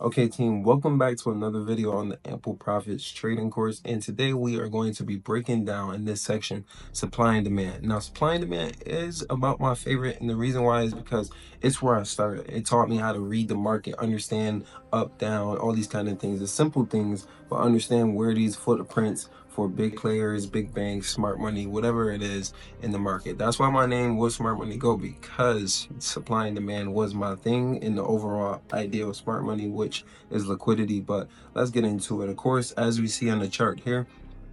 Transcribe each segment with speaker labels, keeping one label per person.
Speaker 1: Okay, team, welcome back to another video on the Ample Profits trading course. And today we are going to be breaking down in this section supply and demand. Now, supply and demand is about my favorite, and the reason why is because it's where I started. It taught me how to read the market, understand up, down, all these kind of things, the simple things, but understand where these footprints for big players, big banks, smart money, whatever it is in the market. That's why my name was Smart Money Go, because supply and demand was my thing in the overall idea of smart money, which is liquidity. But let's get into it. Of course, as we see on the chart here,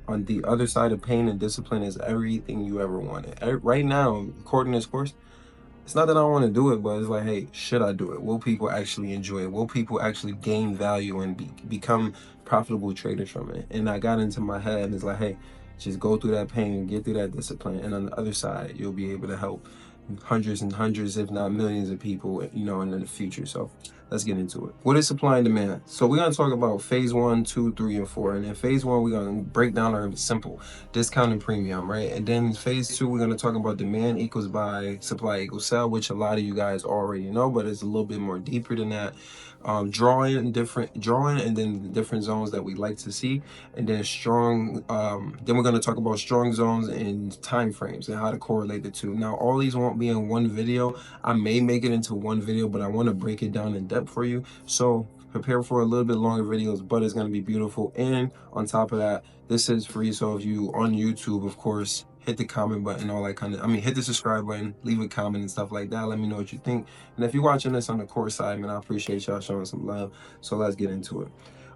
Speaker 1: on the other side of pain and discipline is everything you ever wanted. Right now, according to this course, it's not that I want to do it, but it's like, hey, should I do it? Will people actually enjoy it? Will people actually gain value and become profitable traders from it? And I got into my head and it's like, hey, just go through that pain and get through that discipline. And on the other side, you'll be able to help hundreds and hundreds, if not millions of people, in the future. So let's get into it. What is supply and demand? So we're going to talk about phase 1, 2, 3, and 4. And in phase 1, we're going to break down our simple discount and premium, right? And then phase 2, we're going to talk about demand equals buy, supply equals sell, which a lot of you guys already know, but it's a little bit more deeper than that. Drawing, and then the different zones that we like to see, and then then we're going to talk about strong zones and time frames and how to correlate the two. Now, all these won't be in one video. I may make it into one video, but I want to break it down in depth for you, so prepare for a little bit longer videos, but it's going to be beautiful. And on top of that, this is free, so if you on YouTube, of course, hit the comment button, all that kind of, hit the subscribe button, leave a comment and stuff like that. Let me know what you think. And if you're watching this on the course side, man, I appreciate y'all showing some love. So let's get into it.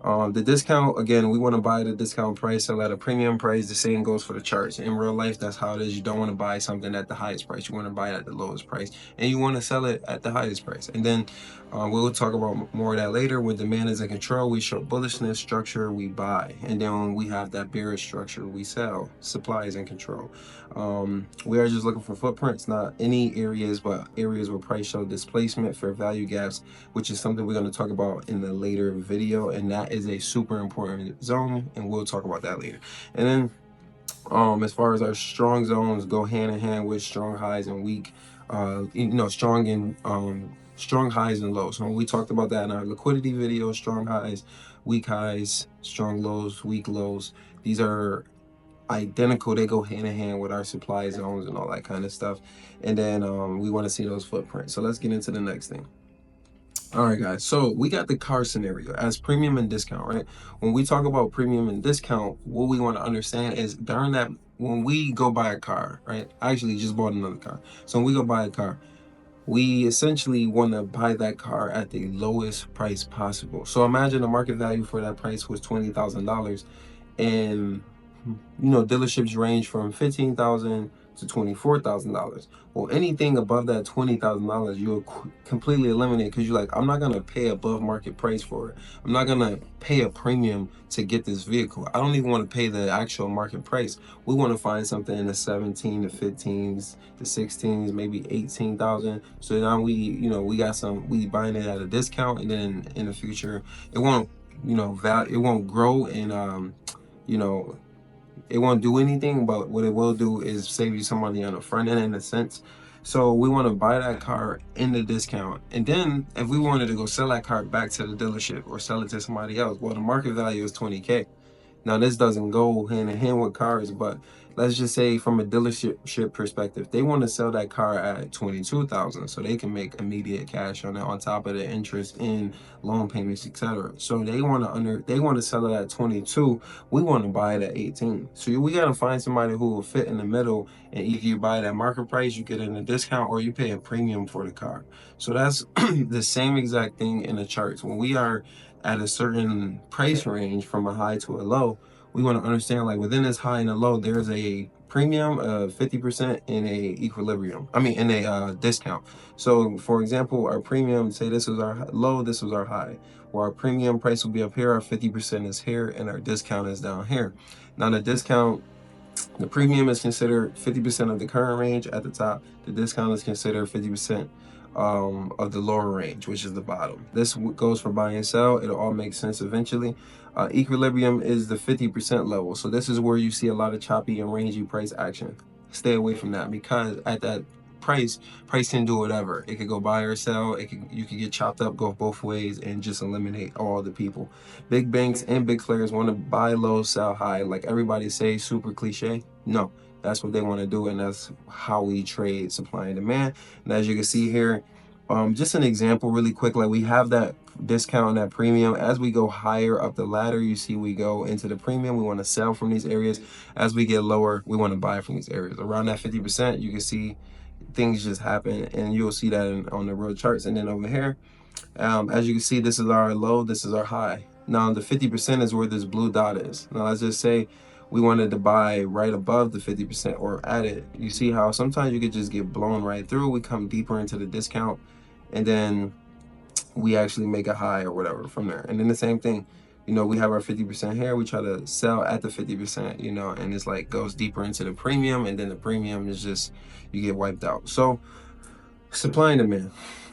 Speaker 1: The discount, again, we want to buy the discount price, sell at a premium price. The same goes for the charts. In real life, that's how it is. You don't want to buy something at the highest price. You want to buy it at the lowest price, and you want to sell it at the highest price. And then we'll talk about more of that later. When demand is in control, we show bullishness structure, we buy. And then when we have that bearish structure, we sell. Supply is in control. We are just looking for footprints, not any areas, but areas where price show displacement, fair value gaps, which is something we're going to talk about in the later video. And that is a super important zone, and we'll talk about that later. And then as far as our strong zones, go hand in hand with strong highs and weak, strong highs and lows. So we talked about that in our liquidity video: strong highs, weak highs, strong lows, weak lows. These are identical. They go hand in hand with our supply zones and all that kind of stuff. And then we want to see those footprints. So let's get into the next thing. All right, guys, so we got the car scenario as premium and discount, right? When we talk about premium and discount, what we want to understand is during that, when we go buy a car, right? I actually just bought another car. So when we go buy a car, we essentially want to buy that car at the lowest price possible. So imagine the market value for that price was $20,000, and dealerships range from $15,000 to $24,000. Well, anything above that $20,000, you'll completely eliminate, because you're like, I'm not gonna pay above market price for it. I'm not gonna pay a premium to get this vehicle. I don't even want to pay the actual market price. We want to find something in the 17 to 15s, the 16s, maybe 18,000. So now we buying it at a discount, and then in the future, it won't, it won't grow, and it won't do anything, but what it will do is save you some money on the front end in a sense. So we want to buy that car in the discount, and then if we wanted to go sell that car back to the dealership or sell it to somebody else, well, the market value is 20K. Now, this doesn't go hand in hand with cars, but let's just say from a dealership perspective, they want to sell that car at 22,000, so they can make immediate cash on it, on top of the interest in loan payments, etc. So they want to sell it at 22. We want to buy it at 18. So we got to find somebody who will fit in the middle, and either you buy it at market price, you get it in a discount, or you pay a premium for the car. So that's the same exact thing in the charts. When we are at a certain price range from a high to a low, we want to understand, like, within this high and a low, there's a premium of 50% in a in a discount. So for example, our premium, say this was our low, this was our high. Well, our premium price will be up here, our 50% is here, and our discount is down here. Now the premium is considered 50% of the current range at the top. The discount is considered 50% of the lower range, which is the bottom. This goes for buy and sell. It'll all make sense eventually. Equilibrium is the 50% level. So this is where you see a lot of choppy and rangy price action. Stay away from that, because at that price can do whatever. It could go buy or sell. You could get chopped up, go both ways, and just eliminate all the people. Big banks and big players want to buy low, sell high, like everybody say, super cliche. No, that's what they want to do, and that's how we trade supply and demand. And as you can see here, just an example really quick, like we have that discount, that premium. As we go higher up the ladder, you see we go into the premium. We want to sell from these areas. As we get lower, we want to buy from these areas. Around that 50%, you can see things just happen, and you'll see that on the real charts. And then over here, as you can see, this is our low, this is our high. Now the 50% is where this blue dot is. Now let's just say we wanted to buy right above the 50% or at it. You see how sometimes you could just get blown right through. We come deeper into the discount, and then we actually make a high or whatever from there. And then the same thing, you know, we have our 50% here, we try to sell at the 50%, you know, and it's like goes deeper into the premium, and then the premium is just, you get wiped out. So supply and demand,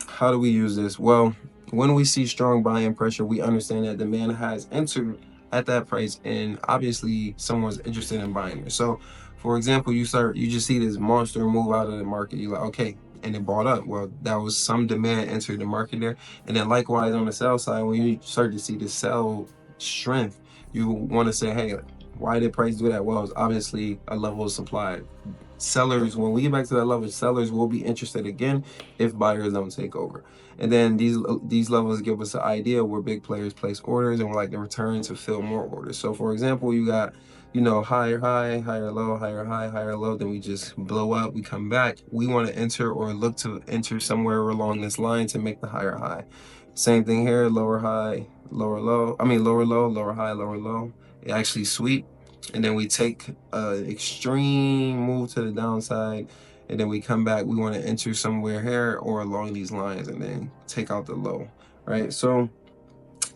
Speaker 1: how do we use this? Well, when we see strong buying pressure, we understand that demand has entered at that price, and obviously someone's interested in buying it. So for example, you just see this monster move out of the market, you're like, okay, and it bought up. Well, that was some demand entered the market there. And then likewise on the sell side, when you start to see the sell strength, you want to say, hey, why did price do that? Well, it's obviously a level of supply. Sellers, when we get back to that level, sellers will be interested again if buyers don't take over. And then these levels give us an idea where big players place orders, and we're like to return to fill more orders. So for example, you got, you know, higher high, higher low, higher high, higher low, then we just blow up, we come back, we want to enter or look to enter somewhere along this line to make the higher high. Same thing here, lower high, lower low, lower low, lower high, lower low. It actually sweep, and then we take an extreme move to the downside, and then we come back, we want to enter somewhere here or along these lines, and then take out the low, right? So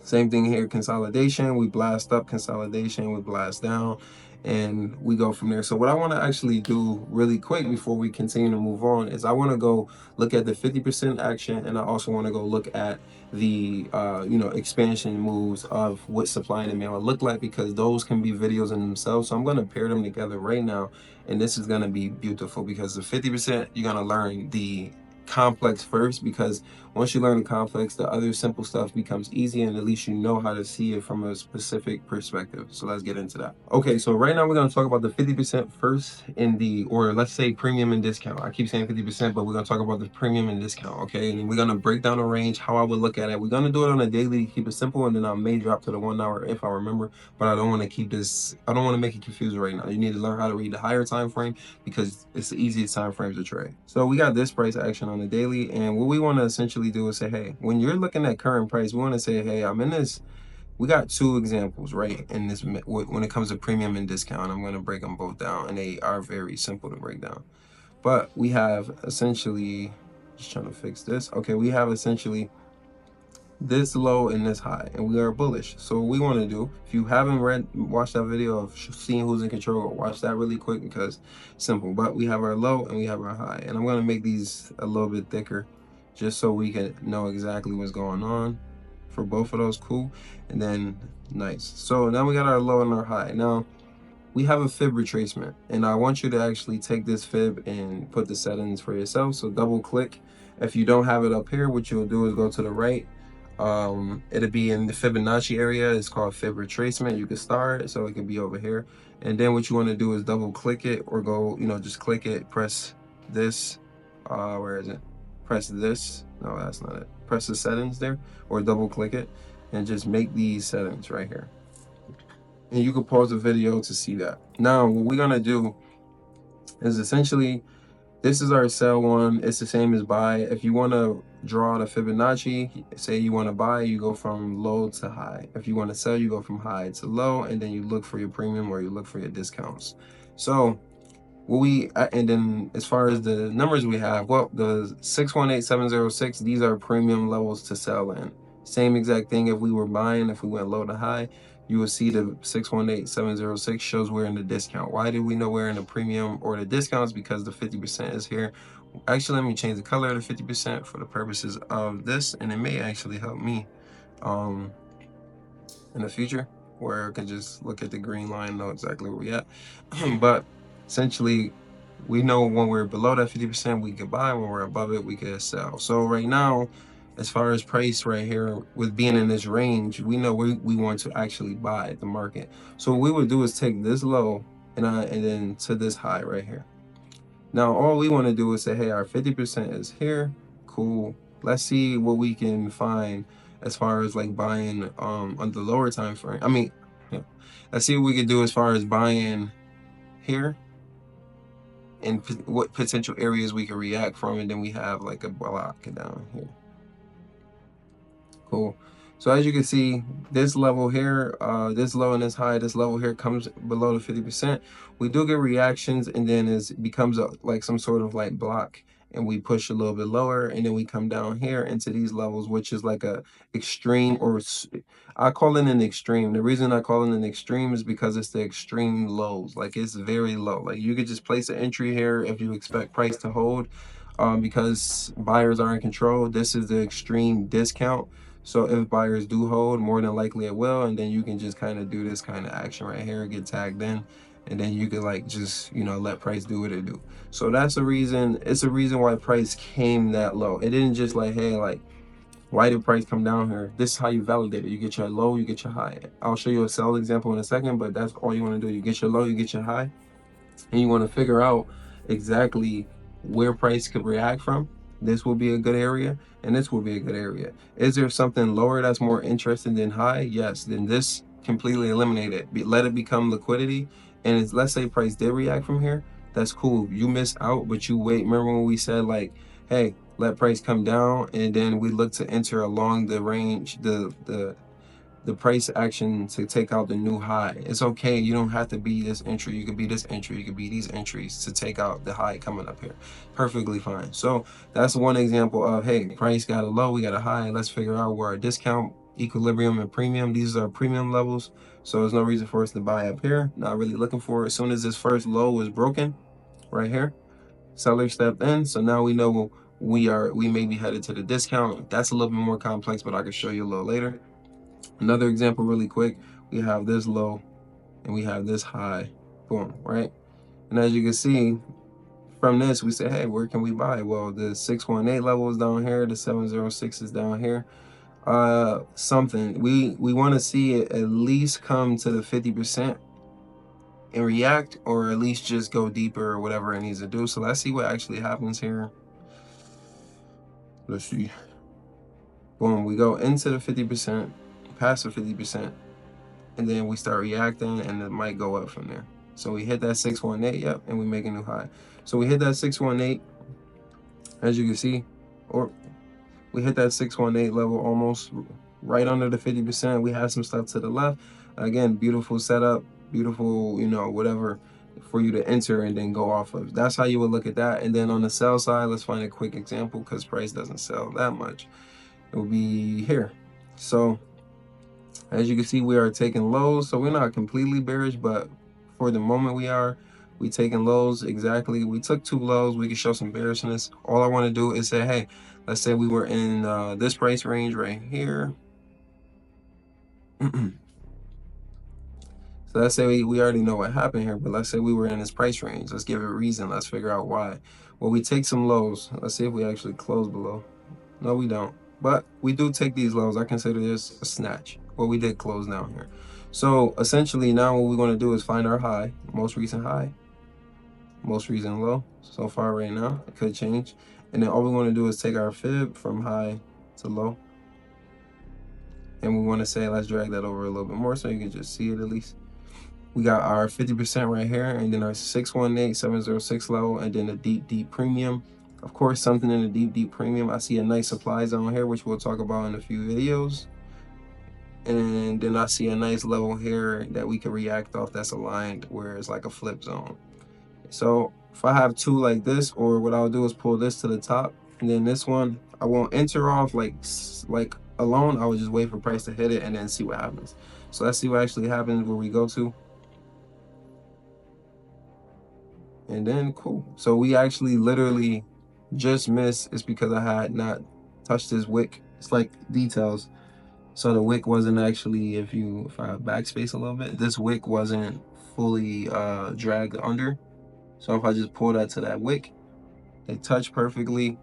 Speaker 1: same thing here, consolidation, we blast up, consolidation, we blast down, and we go from there. So what I want to actually do really quick before we continue to move on is I want to go look at the 50% action, and I also want to go look at the you know, expansion moves of what supply and demand will look like, because those can be videos in themselves. So I'm going to pair them together right now, and this is going to be beautiful, because the 50%, you're going to learn the complex first, because once you learn the complex, the other simple stuff becomes easy, and at least you know how to see it from a specific perspective. So let's get into that. Okay, so right now we're going to talk about the 50% first in the, or let's say premium and discount. I keep saying 50%, but we're going to talk about the premium and discount, okay? And we're going to break down the range, how I would look at it. We're going to do it on a daily, keep it simple, and then I may drop to the 1 hour if I remember, but I don't want to keep this, I don't want to make it confusing right now. You need to learn how to read the higher time frame, because it's the easiest time frames to trade. So we got this price action on the daily, and what we want to essentially do is say, hey, when you're looking at current price, we want to say, hey, I'm in this. We got two examples, right, in this when it comes to premium and discount. I'm going to break them both down, and they are very simple to break down. But we have essentially, just trying to fix this. Okay, we have essentially this low and this high, and we are bullish. So what we want to do, if you haven't watched that video of seeing who's in control, watch that really quick, because simple. But we have our low and we have our high, and I'm going to make these a little bit thicker just so we can know exactly what's going on for both of those. Cool. And then nice. So now we got our low and our high. Now we have a fib retracement, and I want you to actually take this fib and put the settings for yourself. So double click. If you don't have it up here, what you'll do is go to the right. It'll be in the Fibonacci area. It's called fib retracement. You can start, so it can be over here. And then what you want to do is double click it, or go, you know, just click it, press this, where is it? Press this. No, that's not it. Press the settings there, or double click it, and just make these settings right here. And you can pause the video to see that. Now what we're gonna do is essentially, this is our sell one. It's the same as buy. If you want to draw the Fibonacci, say you want to buy, you go from low to high. If you want to sell, you go from high to low, and then you look for your premium or you look for your discounts. So and then as far as the numbers we have, well, the 618706, these are premium levels to sell in. Same exact thing if we were buying, if we went low to high, you will see the 618706 shows we're in the discount. Why do we know we're in the premium or the discounts? Because the 50% is here. Actually, let me change the color of the 50% for the purposes of this, and it may actually help me in the future, where I can just look at the green line, know exactly where we at. But essentially, we know when we're below that 50%, we could buy. When we're above it, we could sell. So right now, as far as price right here, with being in this range, we know we want to actually buy the market. So what we would do is take this low and then to this high right here. Now, all we want to do is say, hey, our 50% is here. Cool. Let's see what we can find as far as like buying on the lower time frame. I mean, yeah. Let's see what we can do as far as buying here and what potential areas we can react from, and then we have like a block down here. Cool. So as you can see, this level here, this low and this high, this level here comes below the 50%. We do get reactions, and then it becomes like some sort of like block, and we push a little bit lower, and then we come down here into these levels, which is like a extreme, or I call it an extreme. The reason I call it an extreme is because it's the extreme lows. Like it's very low. Like you could just place an entry here if you expect price to hold, because buyers are in control. This is the extreme discount. So if buyers do hold, more than likely it will, and then you can just kind of do this kind of action right here, get tagged in, and then you could like just, you know, let price do what it do. So that's the reason. It's a reason why price came that low. It didn't just like, hey, like, why did price come down here? This is how you validate it. You get your low, you get your high. I'll show you a sell example in a second, but that's all you want to do. You get your low, you get your high, and you want to figure out exactly where price could react from. This will be a good area, and this will be a good area. Is there something lower that's more interesting than high? Yes, then this completely eliminate it. Let it become liquidity, and let's say price did react from here. That's cool. You miss out, but you wait. Remember when we said like, hey, let price come down, and then we look to enter along the range, the price action to take out the new high. It's okay. You don't have to be this entry. You could be this entry. You could be these entries to take out the high coming up here. Perfectly fine. So that's one example of, hey, price got a low, we got a high. Let's figure out where our discount, equilibrium, and premium. These are premium levels. So there's no reason for us to buy up here. Not really looking for it. As soon as this first low is broken right here, seller stepped in. So now we know we may be headed to the discount. That's a little bit more complex, but I can show you a little later. Another example really quick, we have this low and we have this high, boom, right? And as you can see, from this, we say, hey, where can we buy? Well, the 618 level is down here, the 706 is down here. Something, we want to see it at least come to the 50% and react, or at least just go deeper or whatever it needs to do. So let's see what actually happens here. Let's see. Boom, we go into the 50%, past the 50%. And then we start reacting, and it might go up from there. So we hit that 618, yep, and we make a new high. So we hit that 618, as you can see, or we hit that 618 level almost right under the 50%. We have some stuff to the left. Again, beautiful setup, beautiful, you know, whatever for you to enter and then go off of. That's how you would look at that. And then on the sell side, let's find a quick example because price doesn't sell that much. It will be here. So as you can see, we are taking lows, so we're not completely bearish, but for the moment we taking lows. Exactly, we took two lows. We can show some bearishness. All I want to do is say, hey, let's say we were in this price range right here. So let's say we already know what happened here, but let's say we were in this price range. Let's give it a reason. Let's figure out why. Well, we take some lows. Let's see if we actually close below. No, we don't. But we do take these lows. I consider this a snatch. Well, we did close down here. So essentially now what we're going to do is find our high, most recent high, most recent low. So far right now, it could change. And then all we want to do is take our fib from high to low. And we want to say, let's drag that over a little bit more so you can just see it at least. We got our 50% right here, and then our 618, 706 level, and then a deep premium. Of course, something in the deep premium. I see a nice supply zone here, which we'll talk about in a few videos. And then I see a nice level here that we can react off that's aligned, where it's like a flip zone. So if I have two like this, or what I'll do is pull this to the top, and then this one, I won't enter off like alone. I will just wait for price to hit it and then see what happens. So let's see what actually happens where we go to. And then cool. So we actually literally just missed. It's because I had not touched this wick. It's like details. So the wick wasn't actually, if I backspace a little bit, this wick wasn't fully dragged under. So if I just pull that to that wick, they touch perfectly,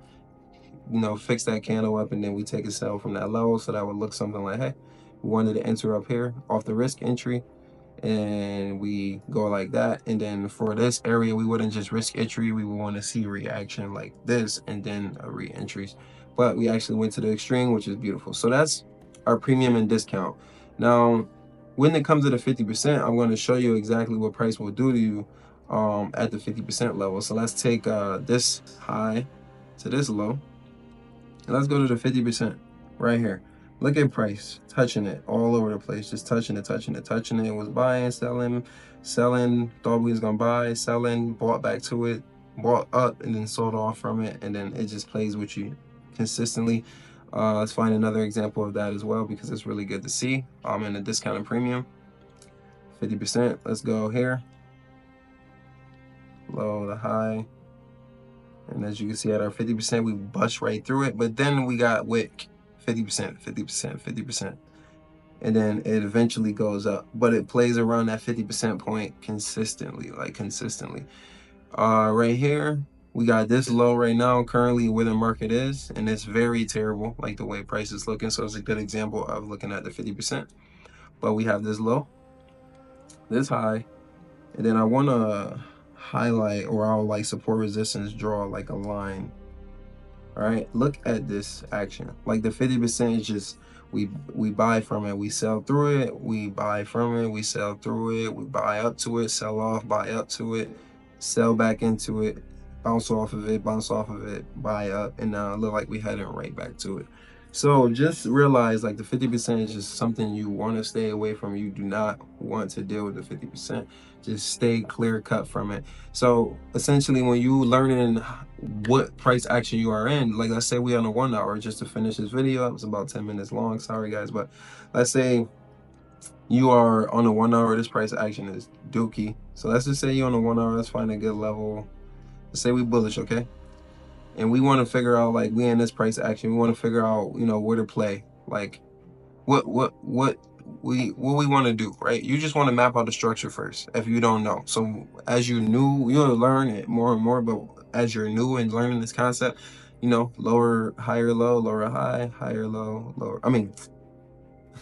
Speaker 1: you know, fix that candle up, and then we take a sell from that level. So that would look something like, hey, we wanted to enter up here off the risk entry, and we go like that. And then for this area, we wouldn't just risk entry, we would want to see reaction like this, and then re-entries. But we actually went to the extreme, which is beautiful. So that's our premium and discount. Now when it comes to the 50%, I'm going to show you exactly what price will do to you at the 50% level. So let's take this high to this low, and let's go to the 50% right here. Look at price, touching it all over the place, just touching it, touching it, touching it. It was buying, selling, selling, thought we was gonna buy, selling, bought back to it, bought up, and then sold off from it, and then it just plays with you consistently. Let's find another example of that as well, because it's really good to see. I'm in a discounted premium, 50%. Let's go here, low to high. And as you can see at our 50%, we bust right through it. But then we got wick, 50%, 50%, 50%. And then it eventually goes up. But it plays around that 50% point consistently, like consistently. Right here, we got this low right now, currently where the market is. And it's very terrible, like the way price is looking. So it's a good example of looking at the 50%. But we have this low, this high. And then I want to highlight, or I'll like support resistance, draw like a line. All right, look at this action. Like the 50% is just we buy from it, we sell through it, we buy from it, we sell through it, we buy up to it, sell off, buy up to it, sell back into it, bounce off of it, bounce off of it, buy up, and now it look like we heading right back to it. So just realize like the 50% is just something you want to stay away from. You do not want to deal with the 50%. Just stay clear cut from it. So essentially when you learning what price action you are in, like let's say we on a 1 hour, just to finish this video, it was about 10 minutes long, sorry guys, but let's say you are on a 1 hour, this price action is dookie. So let's just say you're on a 1 hour, let's find a good level. Let's say we bullish, okay? And we want to figure out, like, we in this price action, we want to figure out, you know, where to play, like what we want to do, right? You just want to map out the structure first if you don't know. So as you new, you'll learn it more and more, but as you're new and learning this concept, you know, lower, higher, low, lower, high, higher, low, lower, I mean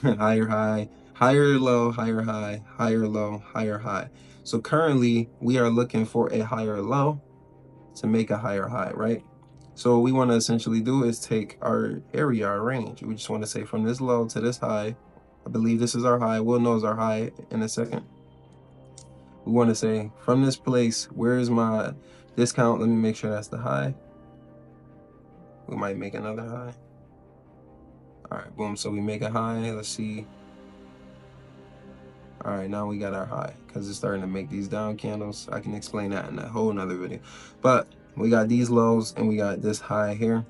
Speaker 1: higher, high, higher, low, higher, high, higher, low, higher, high. So currently we are looking for a higher low to make a higher high, right? So what we want to essentially do is take our area, our range. We just want to say from this low to this high. I believe this is our high. We'll know it's our high in a second. We want to say from this place, where is my discount? Let me make sure that's the high. We might make another high. All right, boom. So we make a high. Let's see. All right, now we got our high because it's starting to make these down candles. I can explain that in a whole nother video. But we got these lows and we got this high here.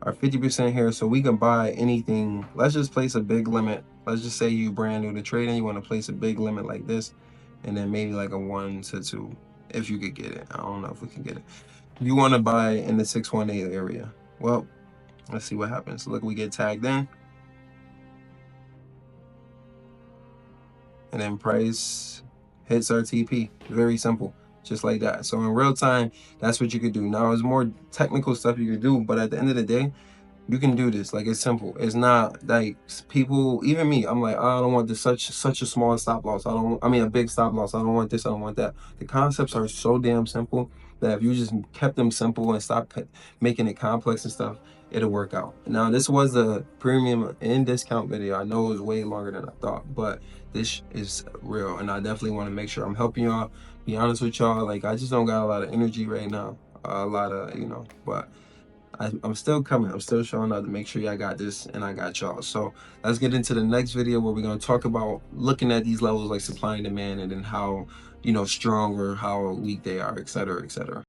Speaker 1: Our 50% here, so we can buy anything. Let's just place a big limit. Let's just say you brand new to trading, you want to place a big limit like this, and then maybe like a 1 to 2 if you could get it. I don't know if we can get it. You want to buy in the 618 area. Well, let's see what happens. Look, we get tagged in, and then price hits our TP. Very simple, just like that. So in real time, that's what you could do. Now there's more technical stuff you could do, but at the end of the day, you can do this. Like, it's simple. It's not like people, even me, I'm like, I don't want this such a small stop loss. I mean a big stop loss. I don't want this, I don't want that. The concepts are so damn simple that if you just kept them simple and stop making it complex and stuff, it'll work out. Now this was a premium and discount video. I know it was way longer than I thought, but this is real, and I definitely want to make sure I'm helping y'all. Be honest with y'all, like, I just don't got a lot of energy right now, a lot of, you know, but I'm still coming. I'm still showing up to make sure y'all got this and I got y'all. So let's get into the next video where we're going to talk about looking at these levels like supply and demand, and then how, you know, strong or how weak they are, etc., etc.